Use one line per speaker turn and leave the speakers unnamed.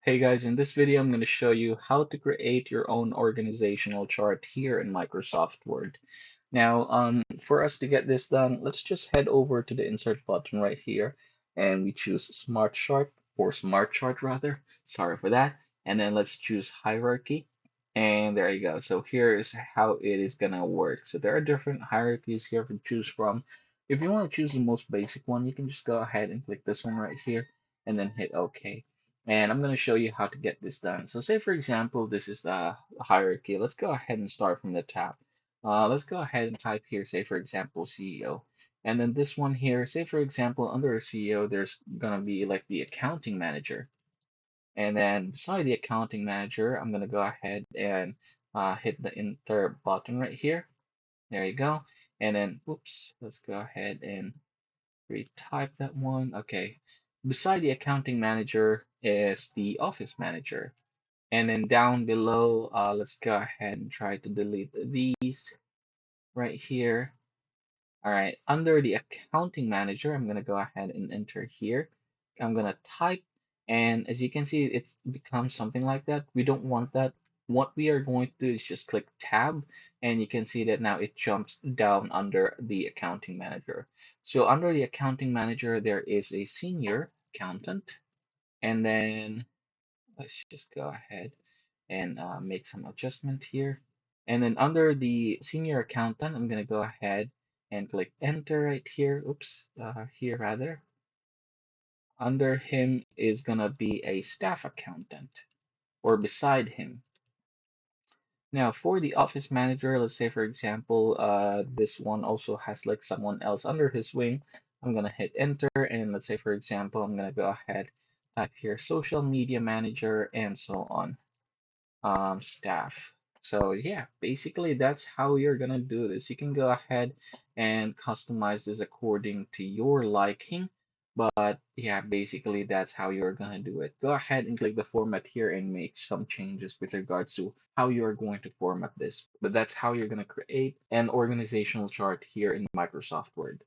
Hey guys, in this video I'm going to show you how to create your own organizational chart here in Microsoft Word. Now, for us to get this done, let's just head over to the insert button right here and we choose Smart Chart or Smart Chart rather. Sorry for that. And then let's choose Hierarchy. And there you go. So here is how it is going to work. So there are different hierarchies here to choose from. If you want to choose the most basic one, you can just go ahead and click this one right here and then hit OK. And I'm going to show you how to get this done. So say, for example, this is the hierarchy. Let's go ahead and start from the top. Let's go ahead and type here, say, for example, CEO. And then this one here, say, for example, under CEO, there's going to be like the accounting manager. And then beside the accounting manager, I'm going to go ahead and hit the enter button right here. There you go. And then, oops, let's go ahead and retype that one. Okay. Beside the accounting manager is the office manager. And then down below, let's go ahead and try to delete these right here. All right. Under the accounting manager, I'm going to go ahead and enter here. I'm going to type. And as you can see, it's becomes something like that. We don't want that. What we are going to do is just click tab, and you can see that now it jumps down under the accounting manager. So under the accounting manager, there is a senior accountant, and then let's just go ahead and make some adjustment here. And then under the senior accountant, I'm going to go ahead and click enter right here. Oops, here rather. Under him is going to be a staff accountant or beside him. Now, for the office manager, let's say, for example, this one also has like someone else under his wing. I'm going to hit enter. And let's say, for example, I'm going to go ahead, type here social media manager, and so on. Staff. So yeah, basically that's how you're gonna do this. You can go ahead and customize this according to your liking, but yeah, basically that's how you're gonna do it. Go ahead and click the format here and make some changes with regards to how you're going to format this. But that's how you're gonna create an organizational chart here in Microsoft Word.